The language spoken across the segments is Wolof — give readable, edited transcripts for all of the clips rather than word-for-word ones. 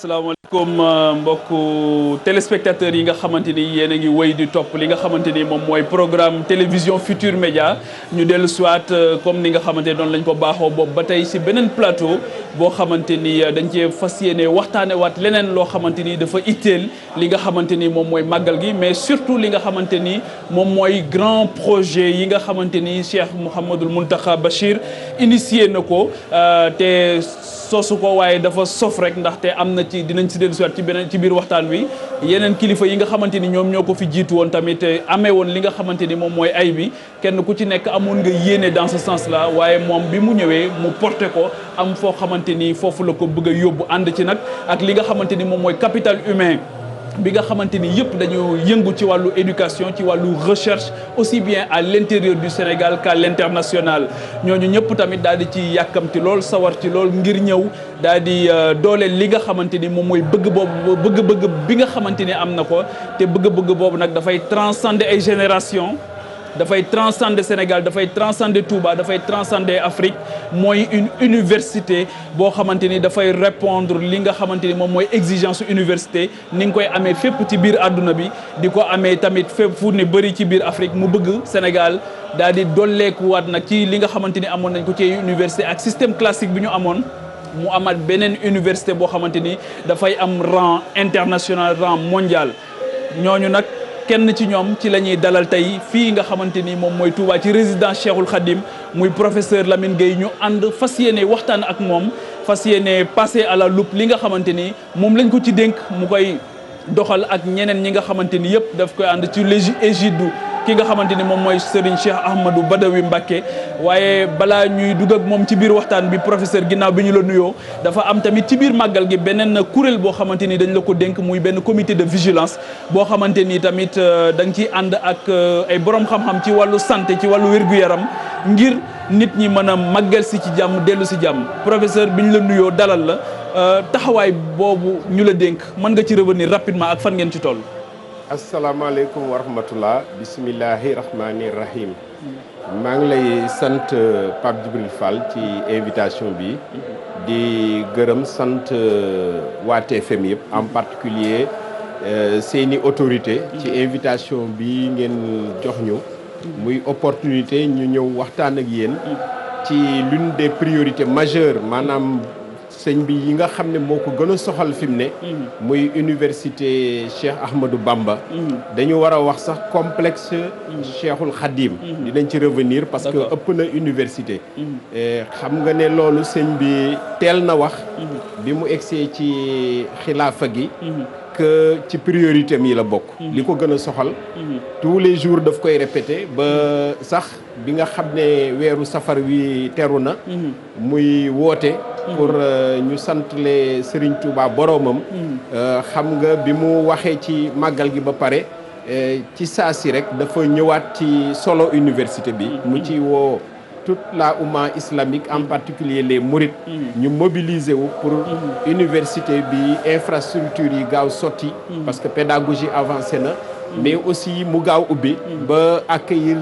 salaamaaleykum mbokku téléspectateurs yi nga xamante ni yéen a ngi wéy di topp li nga xamante ni moom mooy programme télévision Futur Média ñu dellu siwaat comme ni nga xamante ni doon lañ ko baaxoo boobu ba tey si beneen plateau boo xamante ni dañ cee fas yéene waxtaane waat leneen loo xamante ni dafa itteel li nga xamante ni moom mooy màggal gi mais surtout li nga xamante ni moom mooy grand projet yi nga xamante ni Cheikh Mouhamadoul Mountakha Bachir initié na ko te sosu ko waaye dafa sof rek ndaxte am na ci dinañ si dellu siwaat ci biir waxtaan wi yeneen kilifa yi nga xamante ni ñoom ñoo ko fi jiitu woon tamit amee woon li nga xamante ni moom mooy ay bi kenn ku ci nekk amoon nga yéene dans ce sens là waaye moom bi mu ñëwee mu porté ko am foo xamante ni foofu la ko bëgg a yóbbu ànd ci nag ak li nga xamante ni moom mooy capital humain bi nga xamante ni yëpp dañoo yëngu ci wàllu éducation ci wàllu recherche aussi bien à l'intérieur du Sénégal qu'à l'international ñooñu ñëpp tamit daal di ci yàkkamti lool sawar ci lool ngir ñëw daal di dooleel li nga xamante ni moom mooy bëgg-bëgg bi nga xamante ni am na ko te bëgg-bëgg boobu nag dafay transcender ay génération dafay transcender Sénégal dafay transcender Touba dafay transcender Afrique mooy une université boo xamante ni dafay répondre li nga xamante ni moom mooy exigence université ni nga koy amee fépp ci biir àdduna bi di ko amee tamit fépp fu ne bëri ci biir Afrique mu bëgg Sénégal daal di dolleekuwaat nag ci li nga xamante ni amoon nañ ko ci université ak système classique bi ñu amoon mu amaat beneen université boo xamante ni dafay am rang international rang mondial ñooñu nag kenn ci ñoom ci la ñuy dalal tey fii nga xamante ni moom mooy Touba ci résidence Cheikhoul Khadim muy professeur Lamine Gueye ñu ànd fas yéene waxtaan ak moom fas yéene passer à la loupe li nga xamante ni moom lañ ko ci dénk mu koy doxal ak ñeneen ñi nga xamante ni yëpp daf koy ànd ci l'égide ki nga xamante ni moom mooy Serigne Cheikh Ahmadou Badawi Mbacké waaye balaa ñuy dugg ak moom ci biir waxtaan bi professeur ginnaaw bi ñu la nuyoo dafa am tamit ci biir màggal gi beneen kuréel boo xamante ni dañ la ko dénk muy benn comité de vigilance boo xamante ni tamit da nga ciy ànd ak ay borom xam-xam ci wàllu santé ci wàllu wér-gu-yaram ngir nit ñi mën a màggal si ci jàmm dellu si jàmm professeur bi ñu la nuyoo dalal la taxawaay boobu ñu la dénk mën nga ci revenir rapidement ak fan ngeen ci toll. asalaamaaleykum wa rahmatullah bismillahi rahmani rahim maa ngi lay sant Pape Djibril Fall ci invitation bi di gërëm sant waa TFM yëpp en particulier seeni autorité ci invitation bi ngeen jox ñu muy opportunité ñu ñëw waxtaan ak yéen ci l'une des priorités majeures maanaam sëñ bi yi nga xam ne moo ko gën a soxal fi mu ne muy université Cheikh Ahmadou Bamba dañu war a wax sax complexe Cheikhul Khadim dinañ ci revenir parce que ëpp na université xam nga ne loolu sëñ bi teel na wax bi mu egsee ci xilaafa gi que ci priorité mi la bokk li ko gën a soxal tous les jours daf koy répété ba sax bi nga xam ne weeru safar wi teru na muy woote pour ñu santle Serigne Touba boroomam xam nga bi mu waxee ci màggal gi ba pare ci saa si rek dafa ñëwaat ci solo université bi mu ci woo toute la oumma islamique en particulier les mourides ñu mobiliser wu pour université bi infrastructure yi gaaw sotti parce que pédagogie avancée na mais aussi mu gaaw ubbi ba accueillir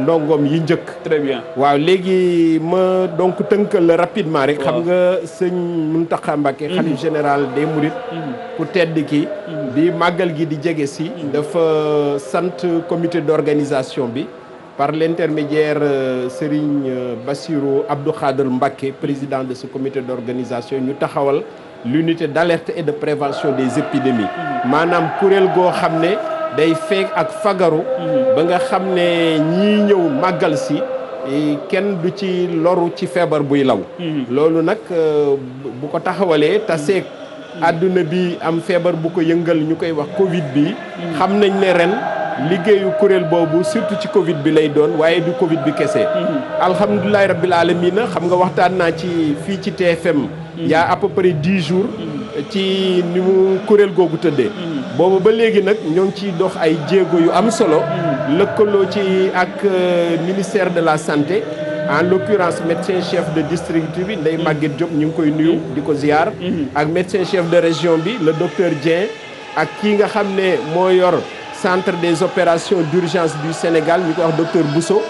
ndongoom yi njëkk. Très bien waaw léegi ma donc tënkal la rapidement rek. xam nga sëñ Mountakha Mbacké khalife général des mourides ku tedd ki bi màggal gi di jege si dafa sant comité d'organisation bi par l'intermédiaire Serigne Bassirou Abdou Khadr Mbacké président de ce comité d'organisation ñu taxawal l'unité d'alerte et de prévention des épidémies maanaam kuréel goo xam ne day feeg ak fagaru ba nga xam ne ñii ñëw màggal si kenn du ci loru ci feebar buy law loolu nag bu ko taxawalee taseeg àdduna bi am feebar bu ko yëngal ñu koy wax Covid bi xam nañ ne ren liggéeyu kuréel boobu surtout ci Covid bi lay doon waaye du Covid bi kese alhamdulilahi rabbil alamina xam nga waxtaan naa ci fii ci TFM il y a à peu près 10 jours ci ni mu kuréel googu tëddee boobu ba léegi nag ñoo ngi ciy dox ay jéego yu am solo lëkkaloo ci ak ministère de la santé en l'occurrence médecin chef de district bi Ndeye Maguette Diop ñu ngi koy nuyu di ko ziar ak médecin chef de région bi le docteur Dieng ak kii nga xam ne moo yor centre des opérations d'urgence du Sénégal ñu koy wax docteur Bousso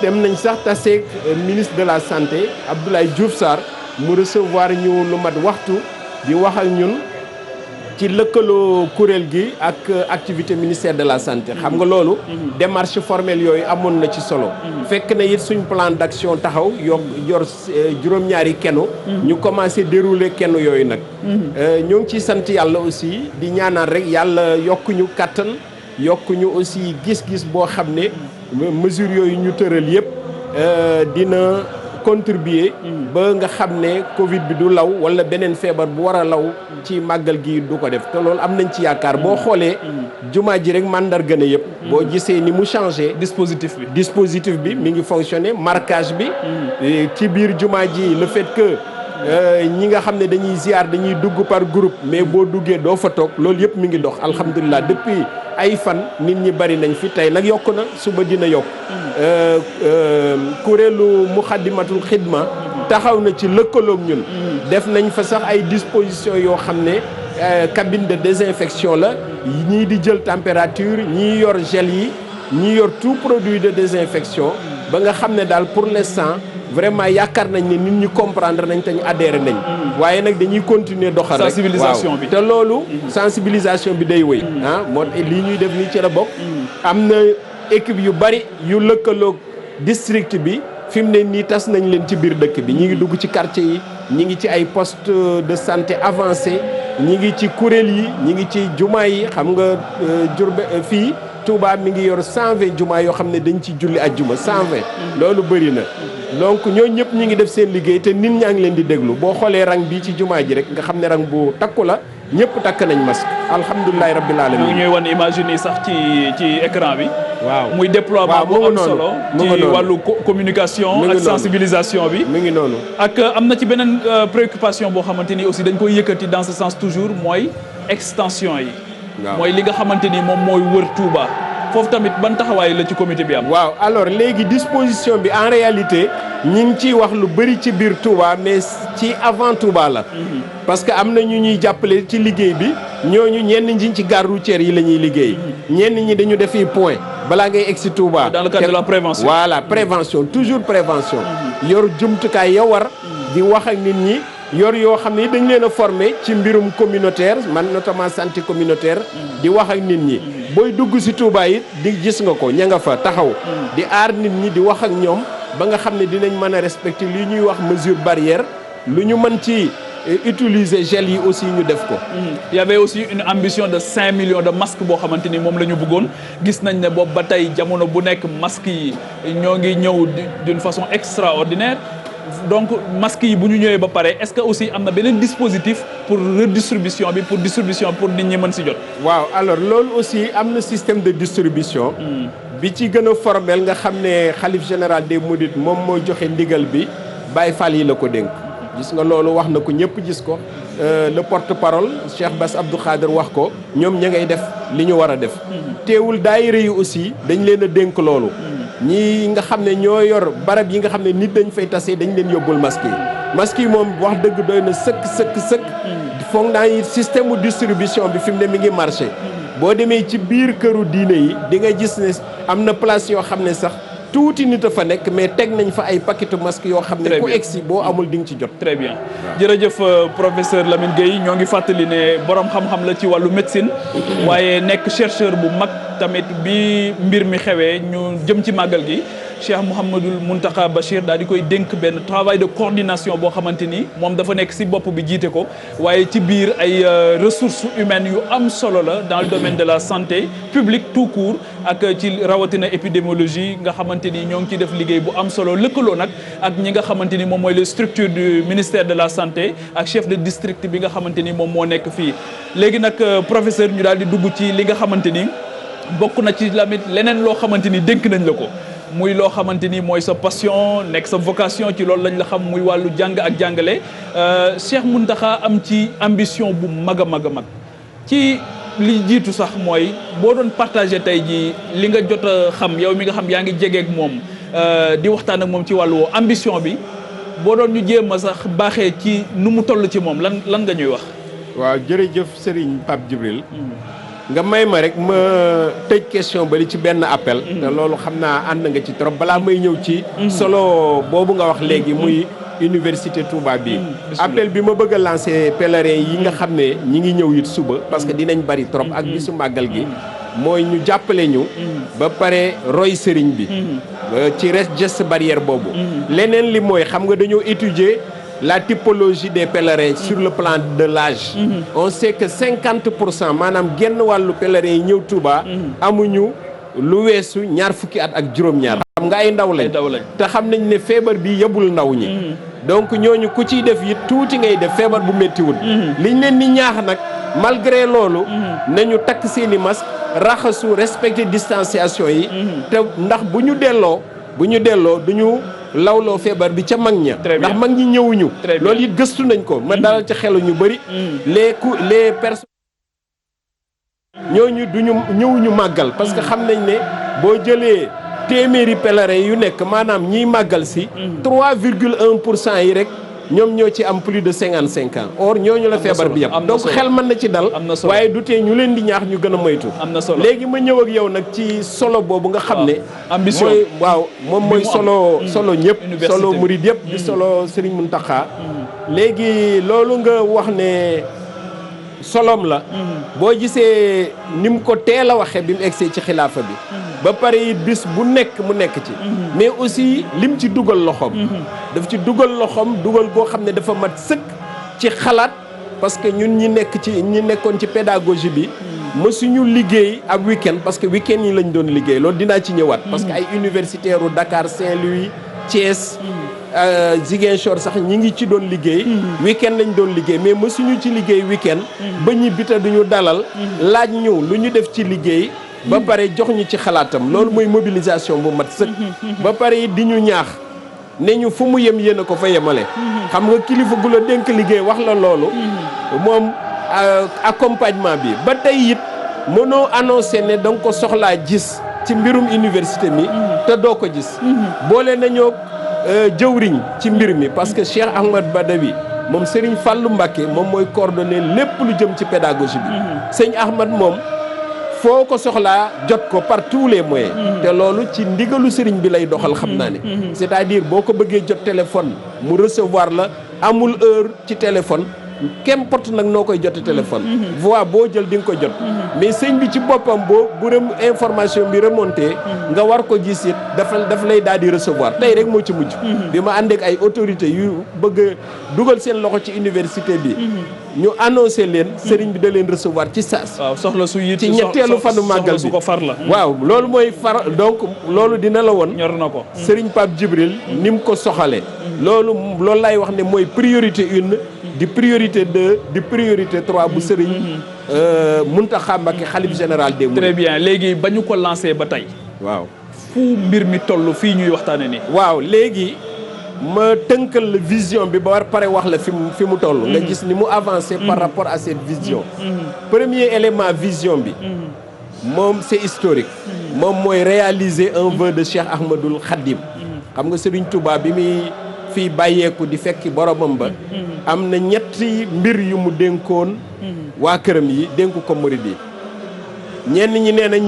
dem nañ sax taseeg ministre de la santé Abdoulaye Diouf Sarr mu recevoir ñu lu mat waxtu di wax ak ñun ci lëkkaloo kuréel gi ak activité ministère de la santé xam nga loolu démarche formelle yooyu amoon na ci solo fekk na it suñ plan d'action taxaw yor juróom-ñaari kenu ñu commencé dérouler kenu yooyu nag ñoo ngi ciy sant yàlla aussi di ñaanal rek yàlla yokkuñu kàttan yokkuñu aussi gis-gis boo xam ne mesures yooyu ñu tëral yëpp dina contribuer ba nga xam ne Covid bi du law wala beneen feebar bu war a law ci màggal gi du ko def te loolu am nañ ci yaakaar boo xoolee jumaa ji rek mandarga na yëpp boo gisee ni mu changé dispositif bi mi ngi fonctionné marquage bi ci biir jumaa ji le fait que ñi nga xam ne dañuy ziar dañuy dugg par groupe mais boo duggee doo fa toog loolu yëpp mi ngi dox alhamdulilah depuis ay fan nit ñi bari nañ fi tey nag yokk na suba dina yokk kuréelu Muxaddamatul Xidma taxaw na ci lëkkaloog ñun def nañ fa sax ay dispositions yoo xam ne cabine de désinfection la ñii di jël température ñii yor gel yi ñii yor tout produit de désinfection ba nga xam ne daal pour l'instant vraiment yaakaar nañ ne nit ñi comprendre nañ te ñu adhéré nañ waaye nag dañuy continuer doxal rek sensibilisation bi te loolu sensibilisation bi day wëy moo lii ñuy def nii ci la bokk am na équipe yu bari yu lëkkaloog district bi fi mu ne nii tas nañ leen ci biir dëkk bi ñi ngi dugg ci quartier yi ñi ngi ci ay poste de santé avancé ñi ngi ci kuréel yi ñi ngi ci jumaa yi xam nga fii Touba mi ngi yor 120 jumaa yoo xam ne dañ ci julli ajjuma 120 loolu bëri na donc ñooñu ñëpp ñi ngi def seen liggéey te nit ñaa ngi leen di déglu boo xoolee rang bii ci jumaa ji rek nga xam ne rang bu takku la ñëpp takk nañ masque alhamdulilahi rabbil alamin ñu ñuy wan image yi sax ci écran bi waaw muy déploiement bu am solo ci wàllu communication ak sensibilisation bi mi ngi noonu ak am na ci beneen préoccupation boo xamante ni aussi dañ koy yëkkati dans ce sens toujours mooy extension yi mooy li nga xamante ni moom mooy wër Touba foofu tamit ban taxawaay la ci comité bi am waaw alors léegi disposition bi en réalité ñi ngi ciy wax lu bëri ci biir Touba mais ci avant Touba la parce que am na ñu ñuy jàppale ci liggéey bi ñooñu ñenn ñi ci gare routière yi la ñuy liggéey ñenn ñi dañu defi point balaa ngay egg si Touba dans le cadre de la prévention voilà prévention toujours prévention yor jumtukaay ya war di wax ak nit ñi yor yoo xam ne dañ leen a formé ci mbirum communautaire man notamment santé communautaire di wax ak nit ñi booy dugg si Touba it di gis nga ko ña nga fa taxaw di aar nit ñi di wax ak ñoom ba nga xam ne dinañ mën a respecter li ñuy wax mesure barrière lu ñu mën ci utiliser gel yi aussi ñu def ko. Il y avait aussi une ambition de 5 millions de masques boo xamante ni moom la ñu bëggoon gis nañ ne boobu ba tey jamono bu nekk masques yi ñoo ngi ñëw d'une façon extraordinaire donc masques yi bu ñu ñëwee ba pare est-ce que aussi am na beneen dispositif pour redistribution bi pour distribution pour nit ñi mën si jot. waaw alors loolu aussi am na système de distribution. bi ci gën a formel nga xam ne xalif général des mourides moom mooy joxe ndigal bi Baye Fall yi la ko dénk. gis nga loolu wax na ko ñëpp gis ko le porte-parole Cheikh Bass Abdou Khader wax ko ñoom ña ngay def li ñu war a def teewul daayira yi aussi dañ leen a dénk loolu ñi nga xam ne ñoo yor barab yi nga xam ne nit dañ fay tasee dañ leen yóbbul masque yi moom wax dëgg doy na sëkk foog naa it système u distribution bi fi mu ne mi ngi marché boo demee ci biir këru diine yi di nga gis ne am na place yoo xam ne sax tuuti nit a fa nekk mais teg nañ fa ay paquetu masque yoo xam ne ku egsi boo amul di nga ci jot. très bien jërëjëf professeur Lamine Gueye ñoo ngi fàttali ne borom xam-xam la ci wàllu médecine waaye nekk chercheur bu mag tamit bi mbir mi xewee ñu jëm ci màggal gi Cheikh Mouhamadoul Mountakha Bachir daal di koy dénk benn travail de coordination boo xamante ni moom dafa nekk si bopp bi jiite ko waaye ci biir ay ressources humaines yu am solo la dans le domaine de la santé publique tout court ak ci rawatina épidémiologie nga xamante ni ñoo ngi ciy def liggéey bu am solo lëkkaloo nag ak ñi nga xamante ni moom mooy les structures du ministère de la santé ak chef de district bi nga xamante ni moom moo nekk fii. léegi nag professeur ñu daal di dugg ci li nga xamante ni bokk na ci lamit leneen loo xamante ni dénk nañ la ko. muy loo xamante ni mooy sa passion nekk sa vocation ci loolu lañ la xam muy wàllu jàng ak jàngale Cheikh Mountakha am ci ambition bu mag a mag a mag ci li jiitu sax mooy boo doon partagé tey jii li nga jot a xam yow mi nga xam yaa ngi jegeek moom di waxtaan ak moom ci wàllu woo ambition bi boo doon ñu jéem a sax baaxee ci nu mu toll ci moom lan nga ñuy wax. waaw jërëjëf Serigne Pape Djibril nga may ma rek ma tëj question bali ci benn appel te loolu xam naa ànd nga ci trop balaa may ñëw ci solo boobu nga wax léegi muy université Touba bi appel bi ma bëgg a lancer pèlerin yi nga xam ne ñi ngi ñëw it suba parce que dinañ bari trop ak bisu màggal gi mooy ñu jàppale ñu ba pare roy sëriñ bi ci geste barrière boobu leneen li mooy xam nga dañoo étudier la typologie des pèlerins sur le plan de l'âge on sait que 50% maanaam genn wàllu pèlerins yi ñëw Touba amuñu lu weesu ñaar fukki at ak juróom-ñaar xam nga ay ndaw lañ te xam nañ ne feebar bi yebul ndaw ñi donc ñooñu ku ciy def it tuuti ngay def feebar bu méttiwul liñ leen di ñaax nag malgré loolu nañu takk seeni masque raxasu respecter distanciation yi te ndax bu ñu delloo duñu lawloo feebar bi ca mag ña ndax mag ñi ñëwuñu loolu it gëstu nañ ko ma dalal ci xelu ñu bëri les personnes ñooñu ñëwuñu màggal parce que xam nañ ne boo jëlee téeméeri pèlerin yu nekk maanaam ñiy màggal si 3,1% yi rek ñoom ñoo ci am plus de 55 ans or ñooñu la feebar bi yëpp donc xel mën na ci dal waaye du tee ñu leen di ñaax ñu gën a moytu léegi ma ñëw ak yow nag ci solo boobu nga xam ne ambition mooy moom mooy solo ñëpp solo murid yëpp di solo Serigne Mountakha léegi loolu nga wax ne solom la boo gisee ni mu ko teel a waxee bi mu egsee ci xilaafa bi ba pare it bis bu nekk mu nekk ci mais aussi lim ci dugal loxoom daf ci dugal loxoom dugal boo xam ne dafa mat sëkk ci xalaat parce que ñun ñi nekkoon ci pédagogie bi mësuñu liggéey ak week-end parce que week-end yi lañ doon liggéey loolu dinaa ci ñëwaat parce que ay universitaires u Dakar Saint-Louis Thiès Ziguinchor sax ñi ngi ci doon liggéey week-end lañ doon liggéey mais mësuñu ci liggéey week-end ba ñibbi te duñu dalal laaj ñu lu ñu def ci liggéey ba pare jox ñu ci xalaatam loolu mooy mobilisation bu mat sëkk ba pare di ñu ñaax ne ñu fu mu yem yéen a ko fa yemale xam nga kilifa gu la dénk liggéey wax la loolu moom accompagnement bi ba tey it mënoo annoncé ne da nga ko soxlaa gis ci mbirum université mi te doo ko gis boole nañoo jëwriñ ci mbir mi parce que Cheikh Ahmad Badawi moom Serigne Fallou Mbacké moom mooy coordonné lépp lu jëm ci pédagogie bi sëñ Ahmad moom foo ko soxlaa jot ko par tous les moyens te loolu ci ndigalu sëriñ bi lay doxal xam naa ne c'est-à-dire boo ko bëggee jot téléphone mu recevoir la amul heure ci téléphone qu'importe nag noo koy jote téléphone voix boo jël di nga ko jot mais sëñ bi ci boppam bu information bi remonté nga war ko gis it daf lay daal di recevoir tey rek moo ci mujj bi ma ànd ak ay autorités yu bëgg a dugal seen loxo ci université bi ñu annoncé leen sëriñ bi da leen recevoir ci saas waaw soxla su yit ci ñetteelu fanu màggal bi ko far la waaw loolu mooy far donc loolu dina la woon ñor na ko sëriñ Pape Djibril ni mu ko soxale loolu lay wax ne mooy priorité 1 di priorité 2 di priorité 3 bu sëriñ Mountakha Mbacké xalif général des mourides. très bien léegi ba ñu ko lancé ba tey waaw fu mbir mi toll fii ñuy waxtaane ni waaw léegi ma tënkal la vision bi ba war pare wax la fi mu toll nga gis ni mu avancé par rapport à cette vision premier élément vision bi moom c'est historique moom mooy réaliser un vœu de Cheikh Ahmadoul Khadim xam nga Serigne Touba bi muy fii bàyyeeku di fekki boromam ba am na ñetti mbir yu mu dénkoon waa këram yi dénku ko murid yi ñenn ñi nee nañ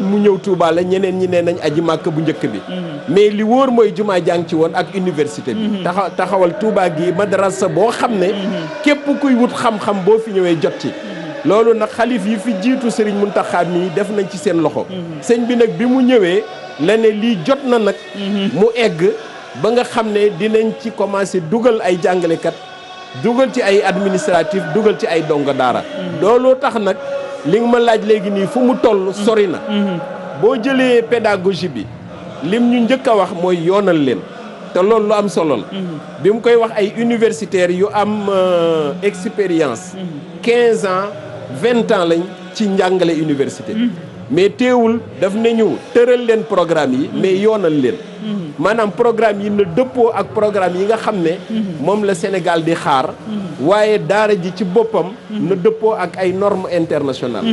mu ñëw Touba la ñeneen ñi nee nañ aji màkk bu njëkk bi mais li wóor mooy jumaa jàng ci woon ak université bi taxawal Touba gi madrasa boo xam ne képp kuy wut xam-xam boo fi ñëwee jot ci loolu nag xalif yi fi jiitu Serigne Mountakha mi def nañ ci seen loxo sëñ bi nag bi mu ñëwee la ne lii jot na nag mu egg ba nga xam ne dinañ ci commencé dugal ay jàngalekat dugal ci ay administratif dugal ci ay donga daara looloo tax nag li nga ma laaj léegi nii fu mu toll sori na boo jëlee pédagogie bi lim ñu njëkk a wax mooy yoonal leen te loolu lu am solo la bi mu koy wax ay universitaires yu am expérience 15 ans 20 ans lañ ci njàngale université mais teewul daf nañu tëral leen programme yi mais yoonal leen maanaam programme yi na dëppoo ak programme yi nga xam ne moom la Sénégal di xaar waaye daara ji ci boppam na dëppoo ak ay normes internationales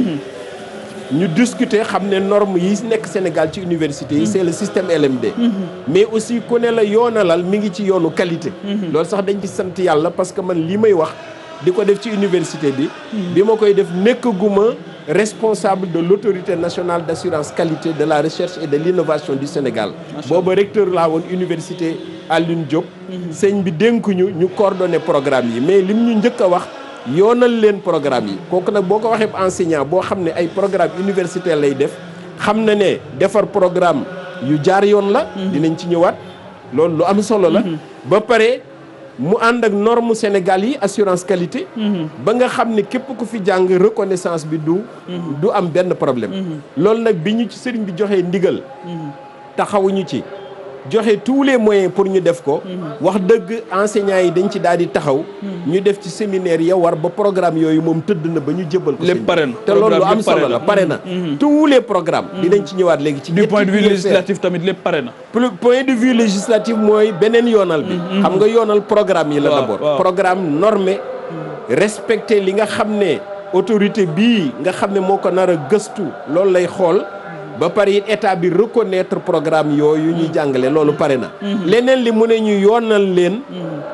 ñu discuter xam ne normes yi nekk Sénégal ci université yi c'est le système LMD mais aussi ku ne la yoonalal mi ngi ci yoonu qualité loolu sax dañ ci sant yàlla parce que man lii may wax di ko def ci université bi ma koy def nekkaguma responsable de l'autorité nationale d'assurance qualité de la recherche et de l'innovation du Sénégal booba recteur laa woon université Alioune Diop sëñ bi dénkuñu ñu coordonné programme yi mais lim ñu njëkk a wax yoonal leen programme yi kooku nag boo ko waxee enseignant boo xam ne ay programme universitaire lay def xam na ne defar programme yu jaar yoon la dinañ ci ñëwaat loolu lu am solo la ba pare mu ànd ak norme Sénégal yi assurance qualité ba nga xam ne képp ku fi jàng reconnaissance bi du am benn problème loolu nag bi ñu ci sëriñ bi joxee ndigal taxawuñu ci joxe tous les moyens pour ñu def ko wax dëgg enseignants yi dañ ci daal di taxaw ñu def ci séminaire ya war ba programme yooyu moom tëdd na ba ñu jëbal ko lépp pare na te loolu lu am solo la pare na tous les programmes dinañ ci ñëwaat léegi ci du point de vue législatif tamit lépp pare na point de vue législatif mooy beneen yoonal bi xam nga yoonal programme yi la d'abord programme normé respecté li nga xam ne autorité bii nga xam ne moo ko nar a gëstu loolu lay xool ba pare it état bi reconnaître programme yooyu ñuy jàngale loolu pare na leneen li mu ne ñu yoonal leen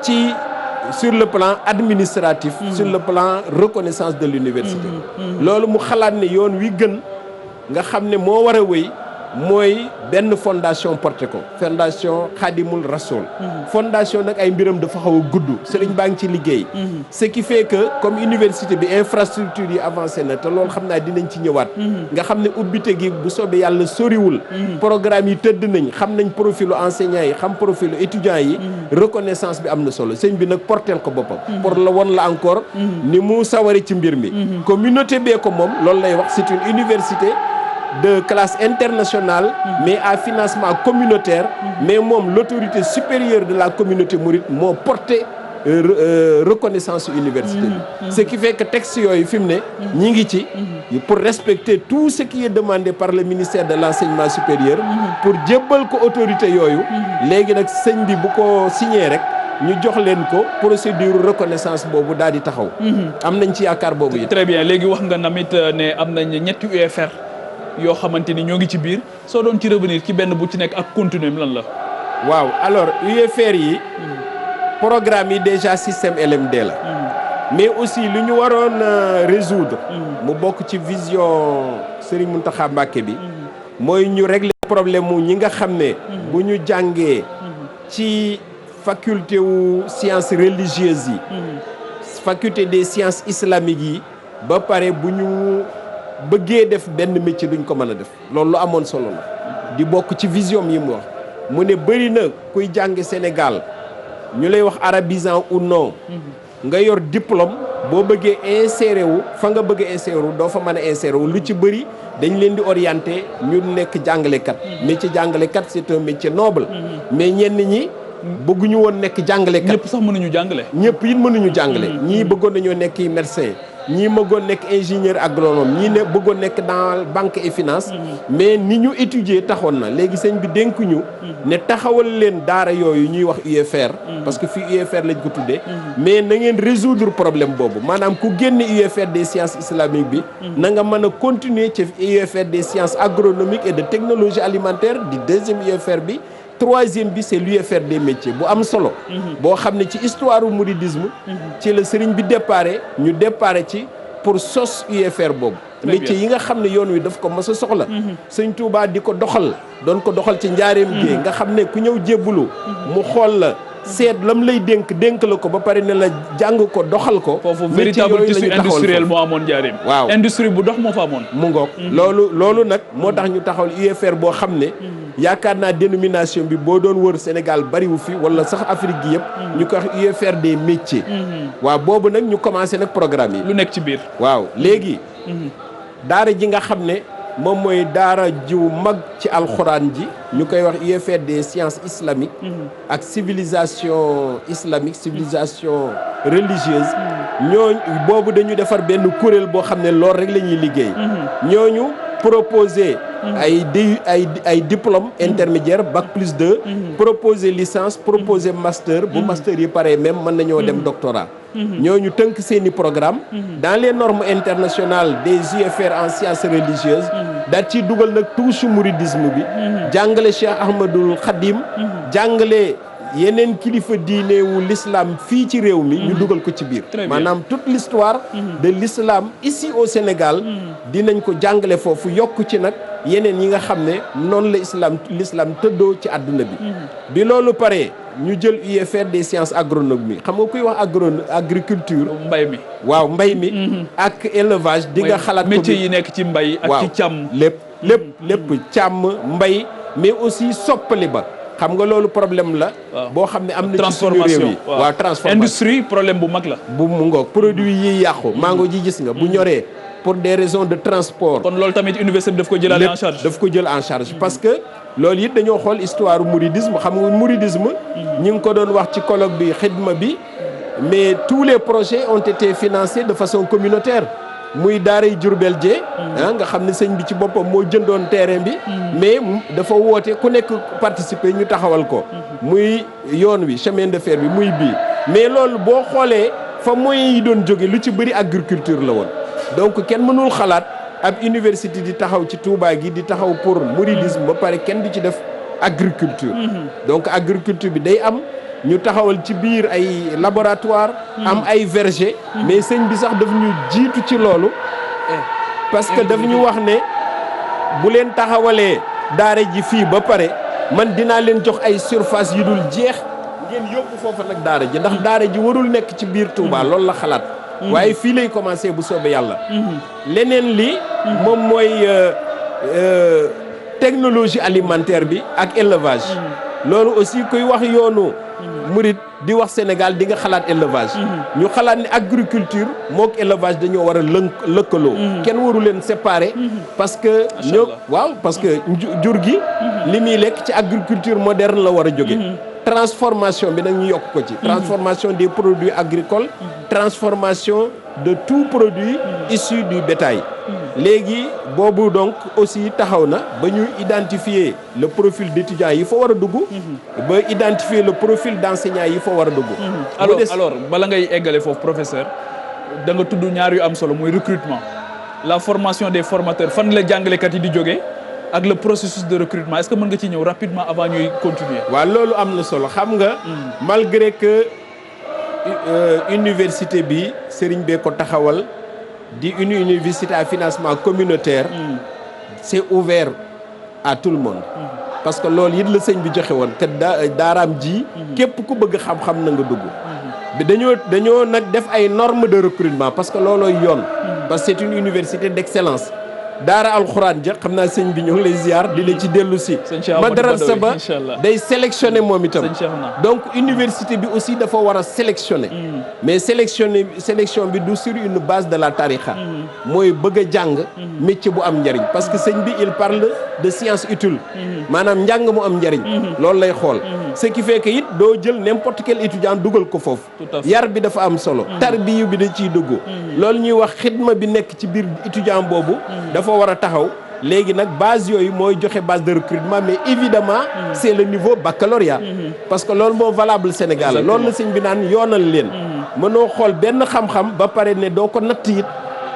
ci sur le plan administratif sur le plan reconnaissance de l'université loolu mu xalaat ne yoon wi gën nga xam ne moo war a wéy mooy benn fondation porté ko fondation Khadimul Rasoul fondation nag ay mbiram dafa xaw a gudd sëriñ baa ngi ci liggéey ce qui fait que comme université bi infrastructure yi avancé na te loolu xam naa dinañ ci ñëwaat nga xam ne ubbite gi bu soobee yàlla soriwul programme yi tëdd nañ xam nañ profilu enseignants yi xam profilu étudiants yi reconnaissance bi am na solo sëñ bi nag porteel ko boppam pour la won la encore ni mu sawari ci mbir mi communauté bee ko moom loolu lay wax c'est une université de classe internationale mais à financement communautaire mais moom l'autorité supérieure de la communauté mouride moo porté reconnaissance université bi ce qui fait que texte yooyu fi mu ne ñi ngi ci pour respecter tout ce qui est demandé par le ministère de l'enseignement supérieur pour jébbal ko autorité yooyu léegi nag sëñ bi bu ko signé rek ñu jox leen ko procédure reconnaissance boobu daal di taxaw am nañ ci yaakaar boobu it très bien léegi wax nga namit ne am nañ ñetti UFR yoo xamante ni ñoo ngi ci biir soo doon ci revenir ci benn bu ci nekk ak contenu lan la waaw alors UFR yi programme yi déjà système LMD la mais aussi lu ñu waroon résoudre mu bokk ci vision Serigne Mountakha Mbacké bi mooy ñu régler problème mu ñi nga xam ne bu ñu jàngee ci faculté wu sciences religieuses yi faculté des sciences islamiques yi ba pare bu ñu bëggee def benn métier duñ ko mën a def loolu lu amoon solo la di bokk ci vision yi mu wax mu ne bëri na kuy jàng Sénégal ñu lay wax arabisant ou non nga yor diplôme boo bëggee insérer wu fa nga bëgg insérer wu doo fa mën a insérer wu lu ci bëri dañ leen di orienter ñu nekk jàngalekat métier jàngalekat c'est un métier noble mais ñenn ñi bëgguñu woon nekk jàngalekat ñëpp sax mënuñu jàngale ñëpp it mënuñu jàngale ñii bëggoon nañoo nekk médecin ñii bëggoon nekk ingénieur agronome ñii ne bëggoon nekk dans banque et finance mais ni ñu étudier taxoon na léegi sëñ bi dénkuñu ne taxawal leen daara yooyu ñuy wax UFR parce que fii UFR lañ ko tuddee mais na ngeen résoudre problème boobu maanaam ku génne UFR des sciences islamiques bi na nga mën a continuer ci UFR des sciences agronomiques et de technologie alimentaire di deuxième UFR bi troisième bi c'est l'UFR des métiers bu am solo boo xam ne ci histoire u mouridisme ci la sëriñ bi déparé ñu déparé ci pour sos UFR boobu métier yi nga xam ne yoon wi daf ko mos a soxla sëñ Touba di ko doxal doon ko doxal ci njaareem géey nga xam ne ku ñëw jébbulu mu xool la seet lam lay dénk la ko ba pare ne la jàng ko doxal ko foofu véritable tissu industriel moo amoon njaareem waaw industrie bu dox moo fa amoon mu ngoog loolu nag moo tax ñu taxawal UFR boo xam ne yaakaar naa dénomination bi boo doon wër Sénégal bariwu fi wala sax Afrique gi yëpp ñu ko wax UFR des métiers waaw boobu nag ñu commencé nag programme yi lu nekk ci biir waaw léegi daara ji nga xam ne moom mooy daara jiw mag ci alxuraan ji ñu koy wax UFR des sciences islamiques ak civilisation islamique civilisation religieuse ñooñu boobu dañu defar benn kuréel boo xam ne loolu rek la ñuy liggéey ñooñu proposer ay diplôme intermédiaire bac plus 2 proposer licence proposer master bu master yi pare même mën nañoo dem doctorat ñooñu tënk seeni programme dans les normes internationales des UFR en sciences religieuses daal ciy dugal nag touche mouridisme bi jàngale Cheikh Ahmadoul Khadim jàngale yeneen kilifa diine wu l'islam fii ci réew mi ñu dugal ko ci biir maanaam toute l'histoire de l'islam ici au Sénégal dinañ ko jàngale foofu yokk ci nag yeneen yi nga xam ne noonu la l'islam tëddoo ci àdduna bi loolu paree ñu jël UFR des sciences agronomie xam nga kuy wax agriculture mbay mi waaw mbay mi ak élevage di nga xalaat ko métier yi nekk ci mbay ak ci càmm lépp càmm mbay mais aussi soppali ba xam nga loolu problème la boo xam ne am na ci suñu réew yi waaw transformation industrie problème bu mag la bu mu ngoog produit yi yàqu mango ji gis nga bu ñoree pour des raisons de transport kon loolu tamit université bi daf ko jëlaale en charge daf ko jël en charge parce que loolu it dañoo xool histoire mouridisme xam nga mouridisme ñi ngi ko doon wax ci colloque bi xidma bi mais tous les projets ont été financés de façon communautaire muy daaray Jurbel jee nga xam ne sëñ bi ci boppam moo jëndoon terrain bi mais dafa woote ku nekk participer ñu taxawal ko muy yoon wi chemin de fer bi muy bii mais loolu boo xoolee fa moyens yi doon jóge lu ci bëri agriculture la woon donc kenn mënul xalaat ab université di taxaw ci Touba gi di taxaw pour mouridisme ba pare kenn di ci def agriculture donc agriculture bi day am ñu taxawal ci biir ay laboratoire am ay verger mais sëñ bi sax daf ñu jiitu ci loolu parce que daf ñu wax ne bu leen taxawalee daara ji fii ba pare man dinaa leen jox ay surface yu dul jeex ngeen yóbbu foofa nag daara ji ndax daara ji warul nekk ci biir Touba loolu la xalaat waaye fii lay commencé bu soobee yàlla leneen li moom mooy technologie alimentaire bi ak élevage loolu aussi kuy wax yoonu murit di wax Sénégal di nga xalaat élevage ñu xalaat ni agriculture mook élevage dañoo war a lëkkaloo kenn waru leen séparer parce que parce que jur gi li muy lekk ci agriculture moderne la war a jóge transformation bi nag ñu yokk ko ci transformation des produits agricoles transformation de tout produit issu du bétail léegi boobu donc aussi taxaw na ba ñu identifier le profil d'étudiant yi fa war a dugg ba identifier le profil d'enseignant yi fa war a dugg alors bala ngay eggale foofu professeur da nga tudd ñaar yu am solo muy recrutement la formation des formateurs fan la jàngalekat yi di jógee ak le processus de recrutement est-ce que mën nga ci ñëw rapidement avant ñuy continuer waaw loolu am na solo xam nga malgré que université bi Serigne bee ko taxawal di une université à financement communautaire c'est ouvert à tout le monde parce que loolu it la sëñ bi joxe woon te daaraam ji képp ku bëgg xam-xam na nga dugg bi dañoo nag def ay normes de recrutement parce que loolooy yoon parce que c'est une université d'excellence daara alxuraan ja xam naa sëñ bi ñu ngi lay ziar di la ci dellu si madrasa ba day sélectionner moom itam donc université bi aussi dafa war a sélectionner mais sélection bi du sur une base de la tariqa mooy bëgg a jàng métier bu am njariñ parce que sëñ bi il parle de science utile maanaam njàng mu am njariñ loolu lay xool ce qui fait que it doo jël n'importe quel étudiant dugal ko foofu yar bi dafa am solo tarbiyu bi da ciy dugg loolu ñuy wax xidma bi nekk ci biir étudiant boobu dafa war a taxaw léegi nag base yooyu mooy joxe base de recrutement mais évidemment c'est le niveau baccalauréat parce que loolu moo valable Sénégal loolu la sëñ bi naan yoonal leen mënoo xool benn xam-xam ba pare ne doo ko natt it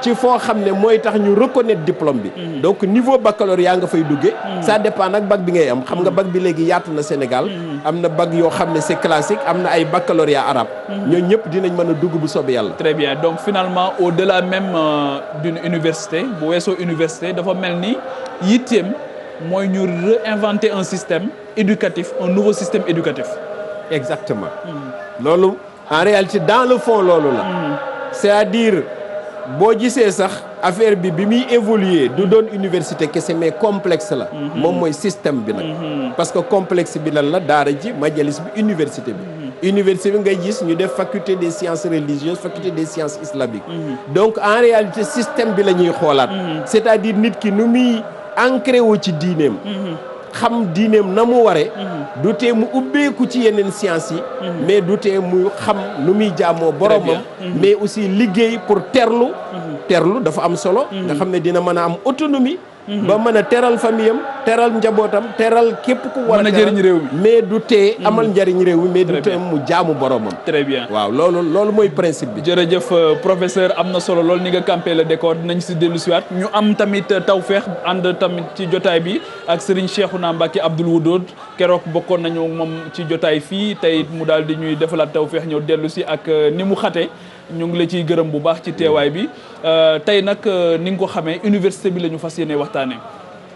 ci foo xam ne mooy tax ñu reconnaître diplôme bi donc niveau baccalauréat nga fay duggee ça dépend nag bac bi ngay am xam nga bac bi léegi yaatu na Sénégal am na bac yoo xam ne c'est classique am na ay baccalauréat arabe ñooñu ñëpp dinañ mën a dugg bu soobee yàlla très bien donc finalement au-delà même d'une université bu weesoo université dafa mel ni yitteem mooy ñu réinventer un système éducatif un nouveau système éducatif exactement loolu en réalité dans le fond loolu la c'est-à-dire boo gisee sax affaire bi muy évoluer du doon université kese mais complexe la moom mooy système bi nag parce que complexe bi lan la daara ji majalis bi université bi ngay gis ñu def faculté des sciences religieuses faculté des sciences islamiques donc en réalité système bi la ñuy xoolaat c'est-à-dire nit ki nu muy ancré wu ci diineem xam diineem na mu waree du tee mu ubbeeku ci yeneen sciences yi mais du tee mu xam nu muy jaamoo boromam mais aussi liggéey pour terlu dafa am solo nga xam ne dina mën a am autonomie ba mën a teral famille am teral njabootam teral képp ku war a jëriñ réew mi mais du tee amal njëriñ réew mi mais du tee mu jaamu boromam. très bien waaw loolu mooy principe bi. jërëjëf professeur am na solo lool ni nga campé le décor dinañ si dellu siwaat ñu am tamit tawfeex ànd tamit ci jotaay bi ak Serigne Cheikhouna Mbacké Abdoul Wadoud keroog bokkoon nañu moom ci jotaay fii tey mu daal di ñuy defalaat tawfeex ñëw dellu si ak ni mu xate ñu ngi la ciy gërëm bu baax ci teewaay bi tey nag ni nga ko xamee université bi la ñu fas yéene waxtaanee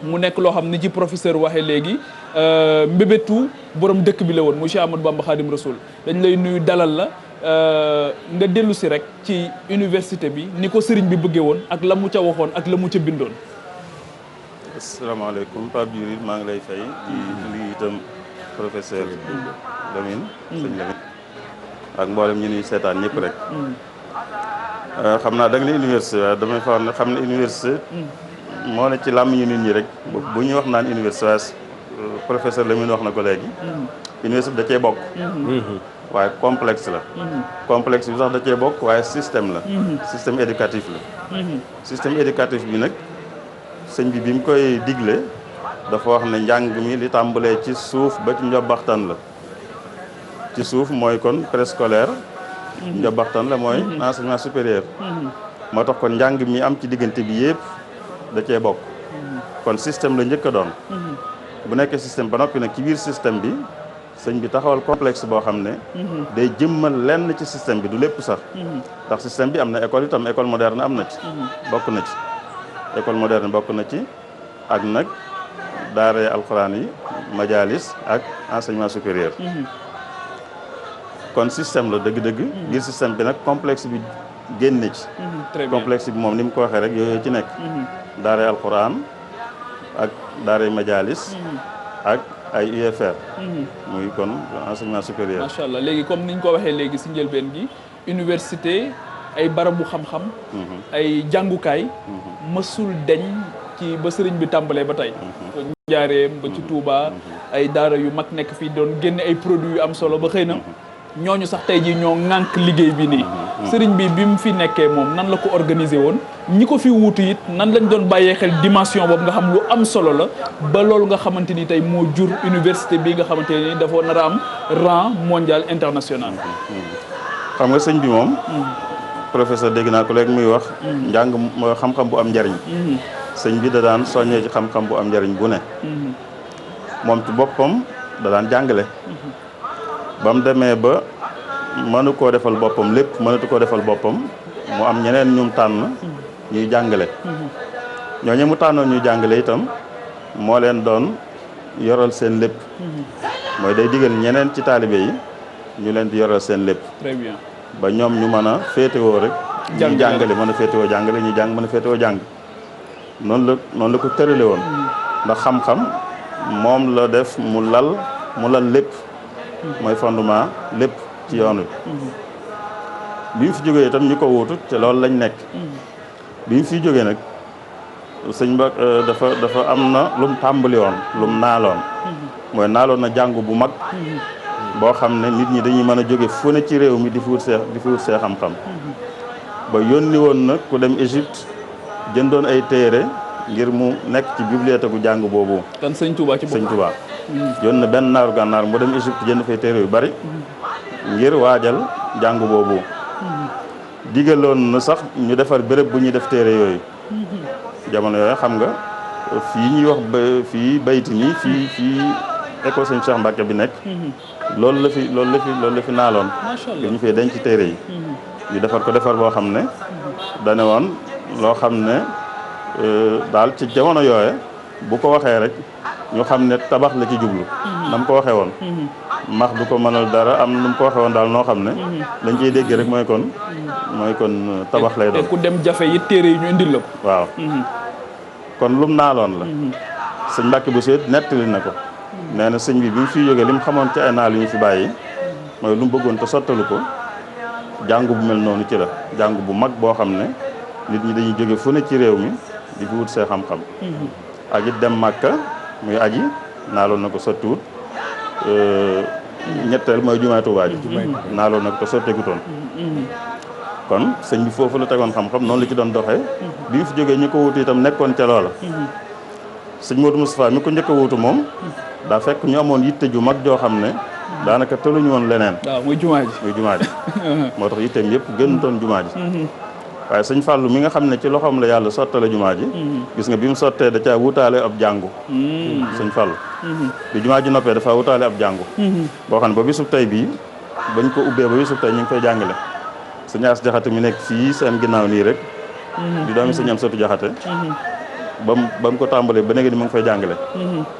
mu nekk loo xam ni ci professeur waxee léegi mbébétu borom dëkk bi la woon monsieur Ahmadou Bamba Khadim Rasoul dañ lay nuyu dalal la nga dellu si rek ci université bi ni ko sëriñ bi bëggee woon ak la mu ca waxoon ak la mu ca bindoon. asalaamaaleykum Pape Djibril maa ngi lay fay di nuyu itam professeur Lamine sëñ Lamine ak mboolem ñu nuy seetaan ñëpp rek xam naa da nga ne université waaye damay fa ne xam ne université moo ne ci làmmiñu nit ñi rek bu ñuy wax naan université waaye professeur Lamine wax na ko léegi université da cee bokk waaye complexe la complexe bi sax da cee bokk waaye système la système éducatif la système éducatif bi nag sëñ bi mu koy digle dafa wax ne njàng mi li tàmbalee ci suuf ba ci njobbaxtan la ci suuf mooy kon préscolaire njobbaxtan la mooy enseignement supérieur moo tax kon njàng mi am ci diggante bi yëpp da cee bokk kon système la njëkk a doon bu nekkee système ba noppi nag ci biir système bi sëñ bi taxawal complexe boo xam ne day jëmmal lenn ci système bi du lépp sax ndax système bi am na école itam école moderne am na ci bokk na ci école moderne bokk na ci ak nag daara alxuraan yi majalis ak enseignement supérieur kon système la dëgg-dëgg biir système bi nag complexe bi génne ci complexe bi moom ni mu ko waxee rek yooyu ci nekk daara alxuraan ak daara majalis ak ay UFR muy kon enseignement supérieur macha allah léegi comme niñ ko waxee léegi si njëlbeen gi université ay barabu xam-xam ay jàngukaay mësul deñ ci ba sëriñ bi tàmbalee ba tey njaareem ba ci Touba ay daara yu mag nekk fii doon génne ay produits yu am solo ba xëy na ñooñu sax tey jii ñoo ŋànk liggéey bi nii sëriñ bi bi mu fi nekkee moom nan la ko organiser woon ñi ko fi wuutu it nan lañ doon bàyyee xel dimension boobu nga xam lu am solo la ba loolu nga xamante ni tey moo jur université bi nga xamante ni dafa nar a am rang mondial international xam nga sëñ bi moom professeur dégg naa ko léegi muy wax njàng xam-xam bu am njariñ sëñ bi da daan soññee ci xam-xam bu am njariñ bu ne moom ci boppam da daan jàngale ba mu demee ba mënu koo defal boppam lépp mënatu koo defal boppam mu am ñeneen ñum tànn ñuy jàngale ñooñu mu tànnoon ñuy jàngale itam moo leen doon yoral seen lépp mooy day digal ñeneen ci taalibe yi ñu leen di yoral seen lépp très bien ba ñoom ñu mën a féetewoo rek ñu jàngale mën a féetewoo jàngale ñu jàng mën a féetewoo jàng noonu la ko tërale woon ndax xam-xam moom la def mu lal lépp mooy fondement lépp ci yoon wi bi mu fi jógee itam ñu ko wuutu te loolu lañ nekk bi mu fi jógee nag sëñ ba dafa am na lu mu tàmbali woon lu mu naaloon mooy naaloon na jàngu bu mag boo xam ne nit ñi dañuy mën a jóge fu ne ci réew mi di fi wut see xam-xam ba yónni woon nag ku dem Égypte jëndoon ay téere ngir mu nekk ci bibliothèque gu jàng boobu kan sëñ Touba ci boppam sëñ Touba yoon na benn naaru gànnaar mu dem Égypte jënd fay téere yu bari ngir waajal jàng boobu digaloon na sax ñu defar béréb bu ñuy def téere yooyu jamono yooyu xam nga fii ñuy wax fii bayti nii fii école sëñ Cheikh Mbacke bi nekk loolu la fi naaloon bi ñu fay denc téere yi ñu defar ko defar boo xam ne dane woon loo xam ne daal ci jamono yooye bu ko waxee rek ñu xam ne tabax la ci jublu na mu ko waxee woon max du ko mënal dara am nu mu ko waxee woon daal noo xam ne lañ ciy dégg rek mooy kon tabax lay doon ku dem jafe it téere yi ñu indil la ko waaw kon lum naaloon la sëñ Mbàkke bu seet nettali na ko nee na sëñ bi mu fi jógee li mu xamoon ci ay naal yu ñu fi bàyyi mooy lu mu bëggoon te sottalu ko jàng bu mel noonu ci la jàng bu mag boo xam ne nit ñi dañuy jóge fu ne ci réew mi di fi wut see xam-xam ak it dem Màkka muy aji naaloon na ko sottiwut ñetteel mooy jumaay Tuubaa ji naaloon na ko te sotteegutoon kon sëñ bi foofu la tegoon xam-xam noonu la ci doon doxee bi mu fi jógee ñi ko wut itam nekkoon ca loola sëñ Modou Moustapha mi ko njëkk a wuutu moom daa fekk ñu amoon yitte ju mag joo xam ne daanaka tëluñu woon leneen. waaw muy jumaa ji. muy jumaa ji moo tax yitteem yëpp gënutoon jumaa ji. waaye sëñ Fallou mi nga xam ne ci loxoom la yàlla sottale jumaa ji. gis nga bi mu sottee da caa wutaale ab jàngu. sëñ Fallou. bi jumaa ji noppee dafa wutaale ab jàngu. boo xam ne ba bisub tey bii bañ ko ubbee ba bisub tey ñu ngi fay jàngale. sëñ As Jaxate mi nekk fii seen ginnaaw nii rek. di doomi sëñ Amsatu Jaxate. ba mu ko tàmbalee ba léegi ni mu ngi fay jàngale.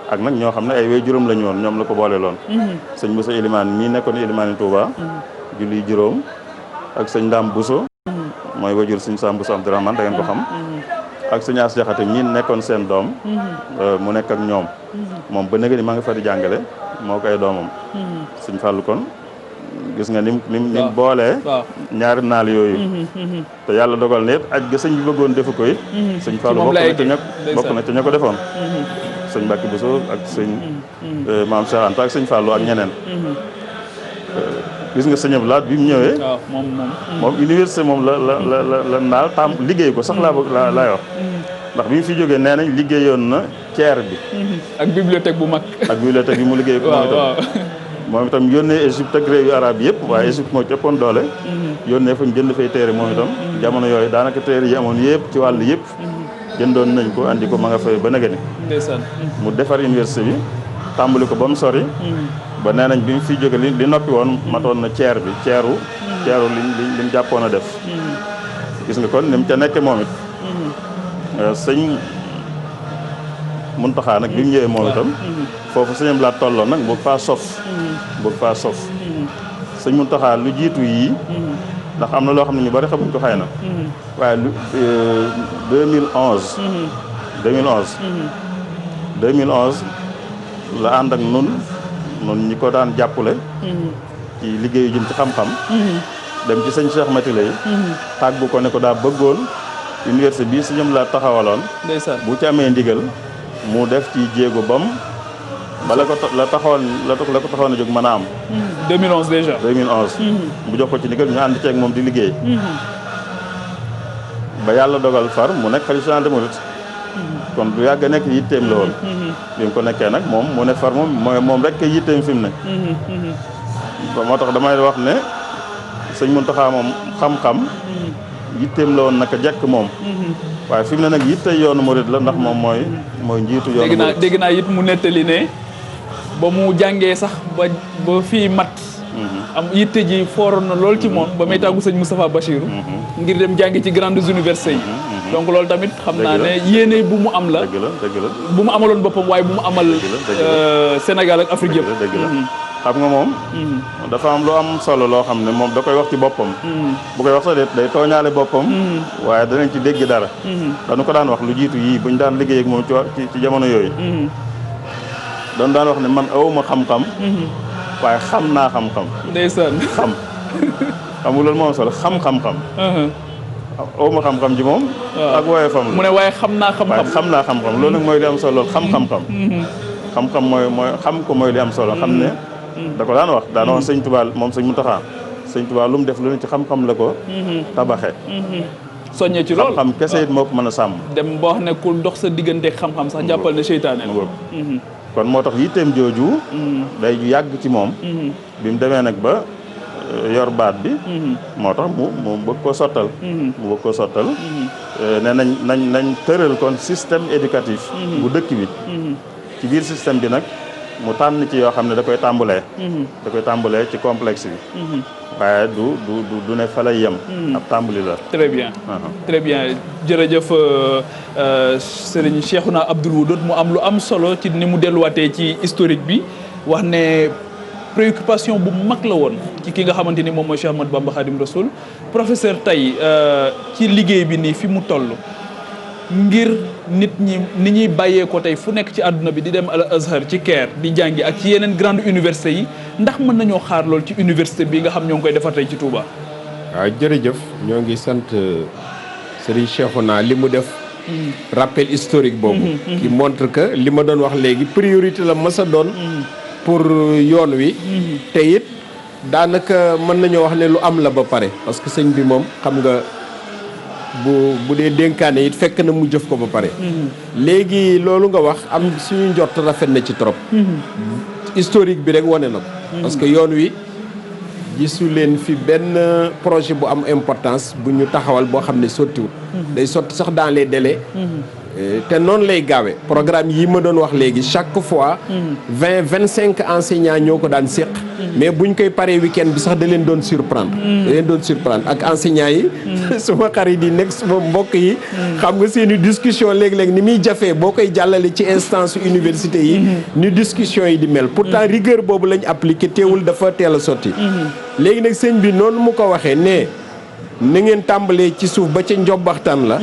ak nag ñoo xam ne ay way juróom lañu woon ñoom la ko boole loon. sëñ Moussa Elimane mii nekkoon Elimane Touba. julli juróom ak sëñ Ndam Bousso. mooy wajur sëñ Sam Bousso Abdourahmane da ngeen ko xam. ak sëñ As Jaxate mii nekkoon seen doom. mu nekk ak ñoom. moom ba léegi ni maa ngi fa di jàngale moo ko ay doomam. sëñ Fallou kon gis nga nim boolee ñaari naal yooyu te yàlla dogal ne aj ga sëñ bi bëggoon defu ko it sëñ Fallou bokk na ca ña ko defoon sëñ Mbacke Bousso ak sëñ Maam Cheikh Anta ak sëñ Fallou ak ñeneen gis nga sëñ Abdou Lahad bi mu ñëwee moom université moom la naal tam liggéey ko sax laay wax ndax bi mu fi jógee nee nañ liggéeyoon na ceer bi ak bibliothèque bu mag ak bibliothèque bi mu liggéey ko moom itam yónnee Égypte ak réew yu arab yëpp waaye Égypte moo ci ëppoon doole yónnee fa ñu jënd fay téere moom itam jamono yooyu daanaka téere yi amoon yëpp ci wàll yëpp jëndoon nañ ko andi ko ma nga fay ba nagani mu defar université bi tàmbali ko ba mu sori ba nee nañ bi mu fi jóge li noppi woon matoon na ceeru liñ jàppoon a def gis nga kon ni mu ca nekke moom it sëñ Muntaxa nag bi mu ñëwee moom itam foofu sëñam laa tolloon nag bëgg faa sof sëñ Muntaxa lu jiitu yii ndax am na loo xam ne ñu bari xamuñ ko xëy na waaye lu 2011 la ànd ak nun ñi ko daan jàppale ci liggéeyu jëm ci xam-xam dem ci sëñ Cheikh Mati lay tàggu ko ne ko daa bëggoon université bii sëñam laa taxawaloon bu ci amee ndigal mu def ci jéego bam ba la ko taxoon a jóg mën a am 2011 déjà 2011 mu jox ko ci ndigal ñu ànd ceeg moom di liggéey ba yàlla dogal far mu nekk xalifa général des mourides kon du yàgg nekk yitteem la woon bi mu ko nekkee nag moom mu ne far moom rek kay yitteem fi mu ne moo tax damay wax ne sëñ Muntaxa moom xam-xam yitteem la woon naka jekk moom waaye fi mu ne nag yitte yoonu murid la ndax moom mooy njiitu yoonu murid dégg naa it mu nettali ne ba mu jàngee sax ba fii mat am yitte ji fooroon na lool ci moom ba may tàggu sëñ Moustapha Bachirou ngir dem jàngi ci grandes universités yi donc loolu tamit xam naa ne yéene bu mu am la dëgg la bu mu amaloon boppam waaye bu mu amal Sénégal ak Afrique yëpp dëgg la xam nga moom dafa am lu am solo loo xam ne moom da koy wax ci boppam bu koy wax sax day tooñaale boppam waaye danañ ci dégg dara dañu ko daan wax lu jiitu yii buñ daan liggéey ak moom ci jamono yooyu dañu daan wax ne man awuma xam-xam waaye xam naa xam-xam ndeysaan xam nga loolu moom solo xam-xam-xam awuma xam-xam ji moom ak wooye fam la mu ne waaye xam naa xam-xam loolu nag mooy li am solo xam-xam-xam xam-xam mooy xam ko mooy li am solo xam ne da ko daan wax sëñ Tuubaa moom sëñ Muntaxa sëñ Tuubaa lu mu def lu ne ci xam-xam la ko tabaxe soññee ci lool xam-xam kese it moo ko mën a sàmm dem boo xam ne ku dox sa diggante xam-xam sax jàppal ne seytaane kon moo tax yitteem jooju day ju yàgg ci moom bi mu demee nag ba yor baat bi moo tax mu bëgg koo sottal ne nañ tëral kon système éducatif bu dëkk bi ci biir système bi nag mu tànn ci yoo xam ne da koy tàmbalee ci complexe bi waaye du ne fa lay yem ab tàmbali la très bien jërëjëf Serigne Cheikhouna Abdoul Wadoud mu am lu am solo ci ni mu delluwaatee ci historique bi wax ne préoccupation bu mag la woon ci ki nga xamante ni moom mooy Cheikh Ahmadou Bamba Khadim Rasoul professeur tey ci liggéey bi nii fi mu toll ngir nit ñi ni ñuy bàyyee ko tey fu nekk ci àdduna bi di dem al Azhar ci Caire di jàngi ak ci yeneen grande université yi ndax mën nañoo xaar lool ci université bi nga xam ñoo ngi koy defar tey ci Touba. waaw jërëjëf ñoo ngi sant Serigne Cheikhouna li mu def rappel historique boobu qui montre que li ma doon wax léegi priorité la mës a doon pour yoon wi te it daanaka mën nañoo wax ne lu am la ba pare parce que sëñ bi moom xam nga bu dee dénkaane it fekk na mu jëf ko ba pare. léegi loolu nga wax am suñu njort rafet na ci trop. historique bi rek wane na ko. parce que yoon wi gisu leen fi benn projet bu am importance bu ñu taxawal boo xam ne sottiwul. day sotti sax dans les délais. te noonu lay gaawee programme yi ma doon wax léegi chaque fois 25 enseignants ñoo ko daan séq mais buñ koy paree week-end bi sax da leen doon surprendre ak enseignants yi suma xarit yi nekk suma mbokk yi xam nga seeni discussion léeg-léeg ni muy jafee boo koy jàllale ci instance université yi ni discussion yi di mel pourtant rigueur boobu lañ appliqué teewul dafa teel a sotti léegi nag sëñ bi noonu mu ko waxee ne na ngeen tàmbalee ci suuf ba ca njobbaxtaan la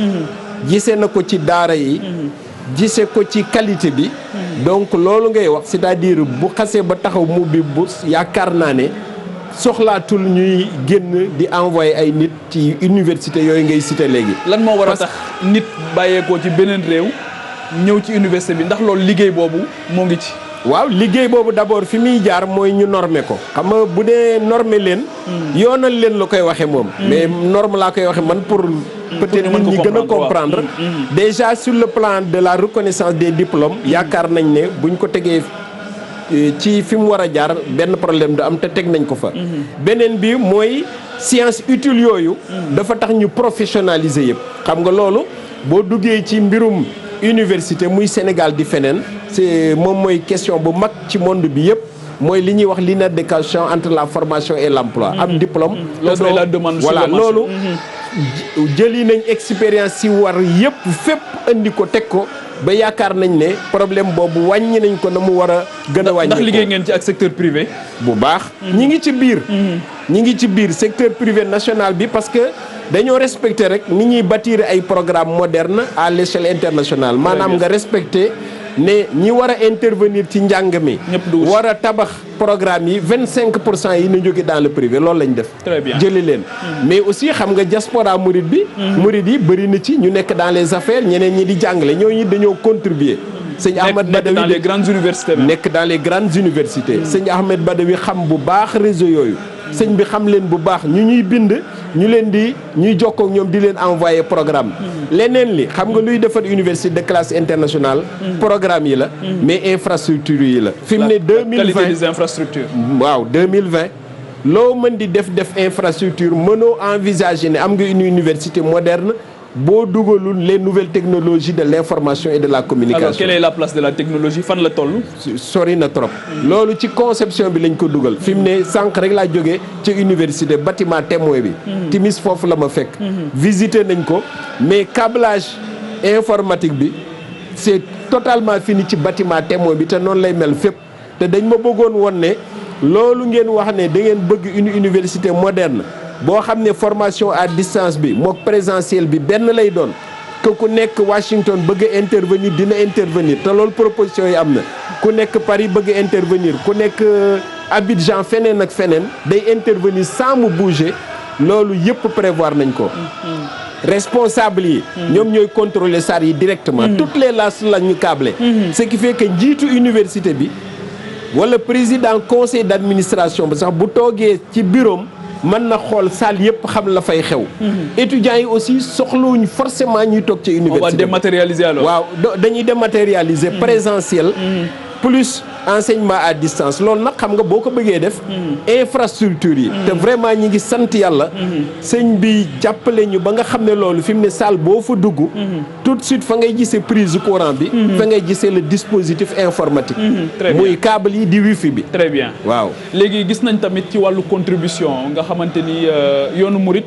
gisee na ko ci daara yi gisee ko ci qualité bi donc loolu ngay wax c'est-à-dire bu xasee ba taxaw mu bi bu yaakaar naa ne soxlaatul ñuy génn di envoyer ay nit ci université yooyu ngay cité léegi. lan moo war a tax nit bàyyeekoo ci beneen réew ñëw ci université bi ndax loolu liggéey boobu moo ngi ci. waaw liggéey boobu d'abord fi muy jaar mooy ñu normer ko xam nga bu dee normer leen yoonal leen la koy waxe moom mais norme laa koy waxe man pour peut-être nit ñi gën a comprendre déjà sur le plan de la reconnaissance des diplômes yaakaar nañ ne buñ ko tegee ci fi mu war a jaar benn problème du am te teg nañ ko fa beneen bi mooy science utile yooyu dafa tax ñu professionnaliser yëpp xam nga loolu boo duggee ci mbirum université muy Sénégal di feneen c'est moom mooy question bu mag ci monde bi yëpp mooy li ñuy wax l'inadéquation entre la formation et l'emploi am diplôme la demande voilà loolu jëli nañ expérience si war yëpp fépp andi ko teg ko ba yaakaar nañ ne problème boobu wàññi nañ ko na mu war a gën a wàññi ndax liggéey ngeen ci ak secteur privé bu baax ñi ngi ci biir secteur privé national bi parce que dañoo respecter rek ni ñuy bâtir ay programme moderne à l'échelle internationale maanaam nga respecter ne ñi war a intervenir ci njàng mi war a tabax programme yi 25% yi na jóge dans le privé loolu lañ def jëli leen mais aussi xam nga diaspora mouride bi mouride yi bëri na ci ñu nekk dans les affaires ñeneen ñi di jàngale ñooñu dañoo contribuer sëñ Ahmed Badawi dans les grandes universités nekk dans les grandes universités sëñ Ahmed Badawi xam bu baax réseau yooyu sëñ bi xam leen bu baax ñu ñuy bind ñu leen di ñuy jokkoo ak ñoom di leen envoyer programme leneen li xam nga luy defar université de classe internationale programme yi la mais infrastructure yi la fi mu ne 2020 qualité des infrastructures waaw 2020 loo mën di def infrastructure mënoo envisager ne am nga une université moderne boo dugalul les nouvelles technologies de l'information et de la communication. Alors quelle est la place de la technologie fan la toll. sori na trop. loolu ci conception bi lañ ko dugal. fi mu ne sànq rek laa jógee ci université bâtiment témoin bi. timis foofu la ma fekk. visiter nañ ko mais câblage informatique bi c'est totalement fini ci bâtiment témoin bi te noonu lay mel fépp te dañ ma bëggoon woon ne loolu ngeen wax ne da ngeen bëgg une université moderne. boo xam ne formation à distance bi mook présentiel bi benn lay doon que ku nekk Washington bëgg a intervenir dina intervenir te loolu proposition yi am na ku nekk Paris bëgg a intervenir ku nekk Abidjan feneen ak feneen day intervenir sans mu bouger loolu yëpp prévoir nañ ko responsable yi ñoom ñooy contrôler SAR yi directement toutes les las la ñu câblé ce qui fait que njiitu université bi wala président conseil d'administration ba sax bu toogee ci bureau mën na xool salle yëpp xam la fay xew. étudiants yi aussi soxlawuñ forcément ñuy toog ci université. on va dématérialiser alors. waaw dañuy dématérialiser présentiel. plus enseignement à distance loolu nag xam nga boo ko bëggee def. infrastructure yi. te vraiment ñi ngi sant yàlla. sëñ bi jàppale ñu ba nga xam ne loolu fi mu ne salle boo fa dugg. tout de suite fa ngay gisee prise courant bi. fa ngay gisee le dispositif informatique. très bien muy câble yi di wifi bi. très bien waaw léegi gis nañ tamit ci wàllu contribution nga xamante ni yoonu murit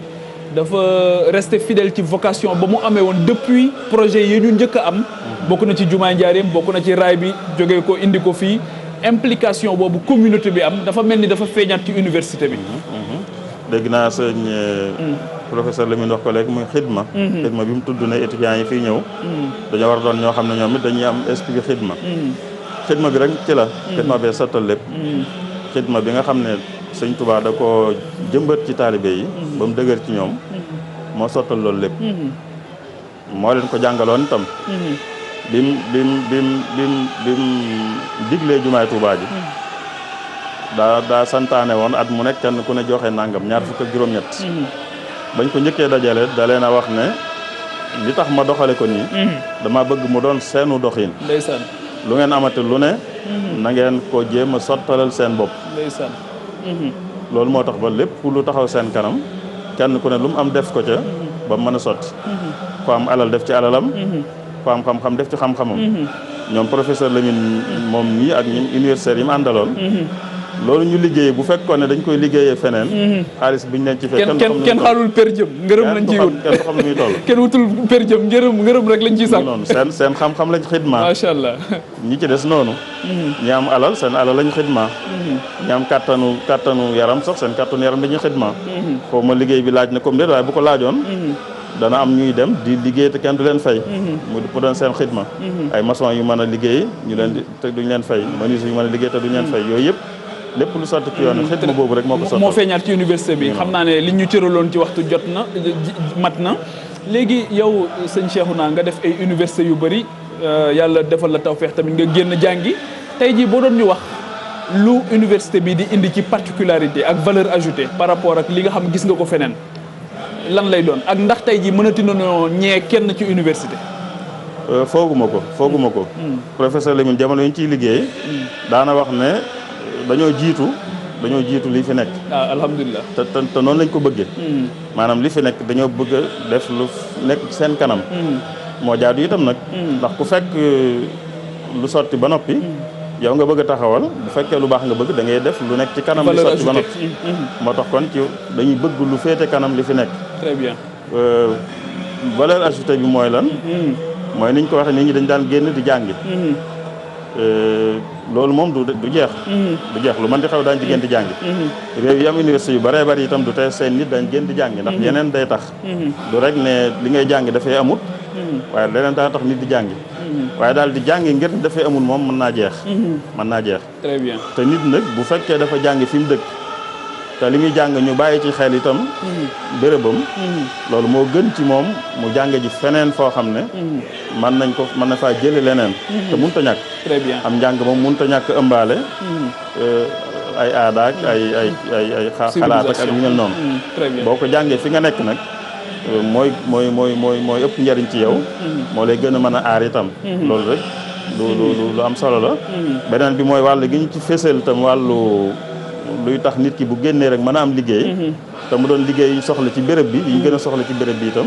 dafa rester fidèle ci vocation ba mu amee woon depuis projet yi ñu njëkk a am. bokk na ci jumaay Njaaréem bokk na ci raay bi jógee ko indi ko fii implication boobu communauté bi am dafa mel ni dafa feeñaat ci université bi. dégg naa sëñ professeur Lamine wax ko léegi muy xidma. xidma bi mu tudd ne étudiants yi fii ñëw. dañoo war a doon ñoo xam ne ñoom it dañuy am esprit xidma. xidma bi rek ci la. xidma bee sottal lépp. xidma bi nga xam ne sëñ Tuubaa da ko jëmbat ci taalibe yi. ba mu dëgër ci ñoom. moo sottal loolu lépp. moo leen ko jàngaloon itam. bim diglee jumaay Tuubaa ji. daa santaane woon at mu nekk kenn ku ne joxe nangam ñaar fukk ak juróom-ñett. bañ ko njëkkee dajale da leen a wax ne li tax ma doxale ko nii dama bëgg mu doon seenu doxin ndeysaan lu ngeen amate lu ne na ngeen ko jéem a sottalal seen bopp ndeysaan loolu moo tax ba lépp lu taxaw seen kanam kenn ku ne lu mu am def ko ca ba mu mën a sotti ku am alal def ci alalam ku am xam-xam def ci xam-xamam ñoom professeur Lamine moom ñii ak ñun universitaires yi mu àndaloon loolu ñu liggéeyee bu fekkoon ne dañ koy liggéeyee feneen xaalis buñ leen ci fekk kenn xaalul per jëm ngërëm lañ ciy wut kenn xam lu muy toll kenn wutul per jëm ngërëm rek lañ ciy sàkk noonu seen xam-xam lañ xidma macha allah ñi ci des noonu ñi am alal seen alal lañ xidma ñi am kattanu yaram sax seen kattanu yaram dañuy xidma xaw ma liggéey bi laaj na comme déet waaye bu ko laajoon dana am ñuy dem di liggéey te kenn du leen fay mu doon seen xidma ay maçon yu mën a liggéey ñu leen di te duñ leen fay menuisier yu mën a liggéey te duñ leen fay yooyu yëpp lépp lu sotti ci yoon xidma boobu rek moo ko sotti moo feeñaat ci université bi xam naa ne li ñu cëraloon ci waxtu jot na mat na léegi yow sëñ Cheikhouna nga def ay université yu bëri yàlla defal la tawfeex tamit nga génn jàngi tey jii boo doon ñu wax lu université bi di indi ci particularité ak valeur ajoutée par rapport ak li nga xam gis nga ko feneen lan lay doon ak ndax tey jii mënati nañoo ñee kenn ci université fooguma ko professeur Lamine jamono yi ñu ciy liggéey daana wax ne dañoo jiitu li fi nekk alhamdulilah te noonu lañ ko bëggee maanaam li fi nekk dañoo bëgg a def lu nekk ci seen kanam moo jaadu itam nag ndax ku fekk lu sotti ba noppi yow nga bëgg a taxawal bu fekkee lu baax nga bëgg da ngay def lu nekk ci kanam li sotti ba noppi moo tax kon ci dañuy bëgg lu féete kanam li fi nekk très bien valeur ajoutée bi mooy lan mooy niñ ko waxee nit ñi dañ daan génn di jàngi loolu moom du jeex du jeex lu mën di xew daañ ci génn di jàngi réew yi am université yu bëree bëri itam du tey seen nit dañ génn di jàngi ndax yeneen day tax du rek ne li ngay jàngi dafay amut waaye leneen daa tax nit di jàngi waaye daal di jàngi ngir dafay amul moom mën naa jeex très bien te nit nag bu fekkee dafa jàngi fi mu dëkk te li muy jàng ñu bàyyi ci xel itam bérébam loolu moo gën ci moom mu jànge ji feneen foo xam ne mën na faa jële leneen te mënut a ñàkk très bien am njàng moom mënut a ñàkk ëmbaale ay aadaak ay xalaat ak yu mel noonu boo ko jàngee fi nga nekk nag mooy ëpp njariñ ci yow moo lay gën a mën a aar itam loolu rek lu am solo la beneen bi mooy wàllu gi ñu ci fésal itam wàllu luy tax nit ki bu génnee rek mën a am liggéey te mu doon liggéey yu soxla ci béréb bi yi ñu gën a soxla ci béréb bi itam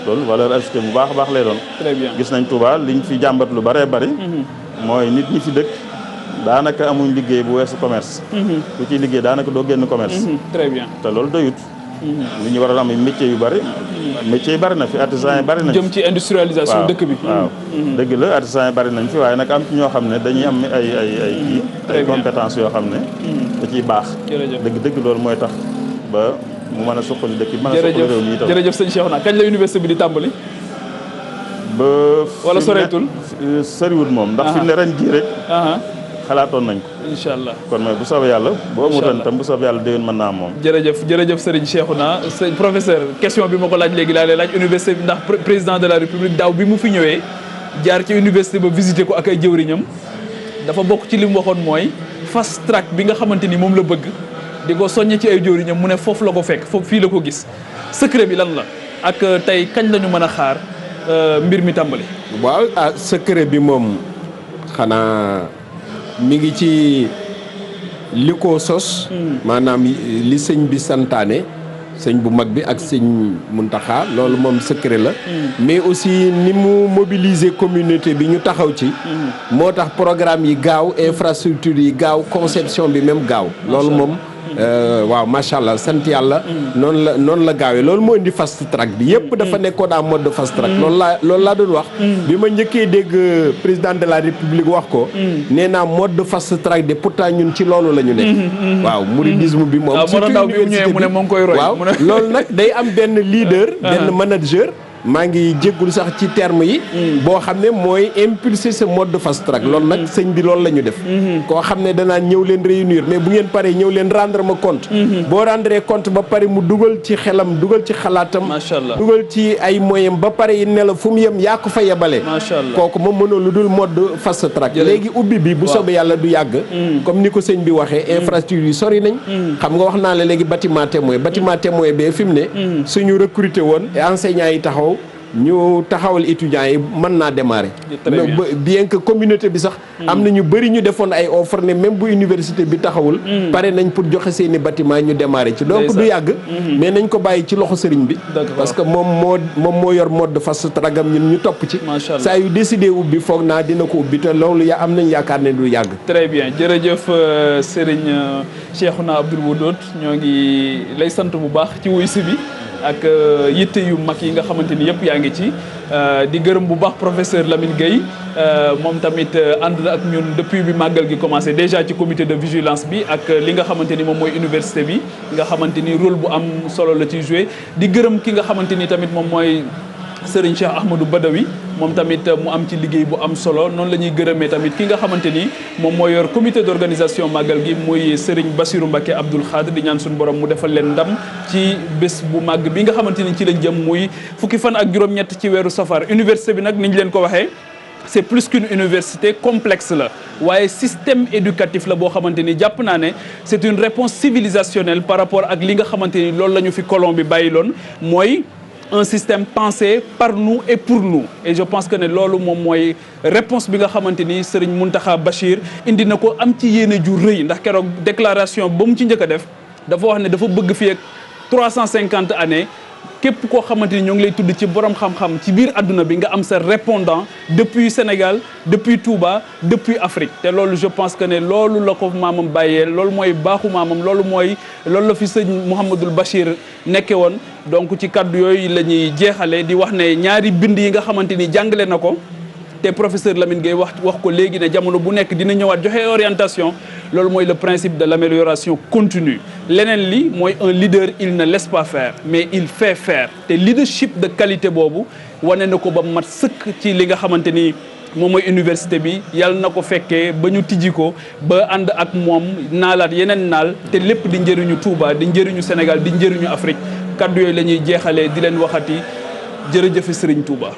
loolu valeur ajoutée bu baax a baax lay doon très bien gis nañ Touba liñ fi jàmbat lu bëree bëri mooy nit ñi fi dëkk daanaka amuñ liggéey bu weesu commerce ku ciy liggéey daanaka doo génn commerce très bien te loolu doyut li ñu war a am métier yu bëri métier yi bëri na fi artisan yi bëri nañ jëm ci industrialisation dëkk bi waaw dëgg la artisan yi bëri nañ fi waaye nag am ci ñoo xam ne dañuy am ay compétence yoo xam ne da ciy baax dëgg loolu mooy tax ba mu mën a suqali dëkk bi mën a suqali réew mi itam jërëjëf sëñ Cheikhouna kañ la université bi di tàmbali ba wala soreetul soriwut moom ndax fi mu ne ren jii rek xalaatoon nañ ko incha allah kon mooy bu soobee yàlla boo amutoon itam bu soobee yàlla déwén mën naa moom jërëjëf Serigne Cheikhouna sëñ professeur question bi ma ko laaj léegi laa lay laaj université bi ndax président de la république daaw bi mu fi ñëwee jaar ci université ba visité ko ak ay jëwriñam dafa bokk ci li mu waxoon mooy fast track bi nga xamante ni moom la bëgg di ko soññe ci ay jëwriñam mu ne foofu la ko fekk foofu fii la ko gis secret bi lan la ak tey kañ la ñu mën a xaar mbir mi tàmbali waaw secret bi moom xanaa mi ngi ci li ko sos maanaam li sëñ bi santaane sëñ bu mag bi ak sëñ Muntaxa loolu moom secret la mais aussi ni mu mobiliser communauté bi ñu taxaw ci moo tax programme yi gaaw infrastructure yi gaaw conception bi même gaaw loolu moom waaw macha allah sant yàlla noonu la gaawee loolu moo indi fast track bi yëpp dafa nekkoon en mode fast track loolu laa doon wax bi ma njëkkee dégg président de la république wax ko nee naa mode fast track de pourtant ñun ci loolu la ñu nekk waaw mouridisme bi moom surtout université bi waaw loolu nag day am benn leader benn manager maa ngi jéggul sax ci terme yi boo xam ne mooy impulser ce mode de fast track loolu nag sëñ bi loolu la ñu def koo xam ne danaa ñëw leen réunir mais bu ngeen paree ñëw leen rendre ma compte boo rendre compte ba pare mu dugal ci xelam dugal ci xalaatam macha allah dugal ci ay moyens ba pare yi ne la fu mu yem yaa ko fa yebale macha allah kooku moom mënoo lu dul mode fast track léegi ubbi bi bu soobee yàlla du yàgg comme ni ko sëñ bi waxee infrastructure yi sori nañ xam nga wax naa la léegi bâtiment témoin ba fi mu ne suñu recruter woon enseignants yi taxaw ñu taxawal étudiants yi mën naa démarrer. bien que communauté bi sax. am na ñu bëri ñu defoon ay offre ne même bu université bi taxawul. pare nañ pour joxe seeni bâtiment ñu démarrer ci. donc du yàgg. mais nañ ko bàyyi ci loxo sëriñ bi. parce que moom moo yor mode fast track am ñun ñu topp ci. macha allah saa yu décidé ubbi foog naa dina ko ubbi te loolu am nañ yaakaar ne du yàgg. très bien jërëjëf Serigne Cheikhouna Abdoul Wadoud ñoo ngi lay sant bu baax ci wuy si bi. ak yitte yu mag yi nga xamante ni yëpp yaa ngi ci di gërëm bu baax professeur Lamine Gueye moom tamit ànd na ak ñun depuis bi màggal gi commencé déjà ci comité de vigilance bi ak li nga xamante ni moom mooy université bi nga xamante ni rôle bu am solo la ci joué di gërëm ki nga xamante ni tamit moom mooy Serigne Cheikh Ahmadou Badawi moom tamit mu am ci liggéey bu am solo noonu la ñuy gërëmee tamit ki nga xamante ni moom moo yor comité d'organisation màggal gi muy Serigne Bassirou Mbacké Abdoul Khadr di ñaan suñu borom mu defal leen ndam ci bés bu màgg bi nga xamante ni ci lañ jëm muy fukki fan ak juróom-ñett ci weeru safar université bi nag ni ñu leen ko waxee c'est plus qu'une université complexe la waaye système éducatif la boo xamante ni jàpp naa ne c'est une réponse civilisationnelle par rapport ak li nga xamante ni loolu la ñu fi colon bi bàyyiloon mooy un système pensé par nous et pour nous et je pense que ne loolu moom mooy réponse bi nga xamante ni Serigne Mountakha Bachir indi na ko am ci yéene ju rëy ndax keroog déclaration ba mu ci njëkk a def dafa wax ne dafa bëgg fi ak 350 années képp koo xamante ni ñoo ngi lay tudd ci borom xam-xam ci biir adduna bi nga am sa répondant depuis Sénégal depuis Touba depuis Afrique te loolu je pense que ne loolu la ko maamam bàyyee loolu mooy baaxu maamam loolu la fi sëñ Mouhamadoul Bachir nekke woon donc ci kaddu yooyu la ñuy jeexale di wax ne ñaari bind yi nga xamante ni jàngale na ko te professeur Lamine Gueye wax ko léegi ne jamono bu nekk dina ñëwaat joxe orientation loolu mooy le principe de l'amélioration continue leneen li mooy un leader il ne laisse pas faire mais il fait faire te leadership de qualité boobu wane na ko ba mat sëkk ci li nga xamante ni moom mooy université bi yàlla na ko fekkee ba ñu tijji ko ba ànd ak moom naalaat yeneen naal te lépp di njëriñu Touba di njëriñu Sénégal di njëriñu Afrique kaddu yooyu la ñuy jeexalee di leen waxati jërëjëf Serigne Touba.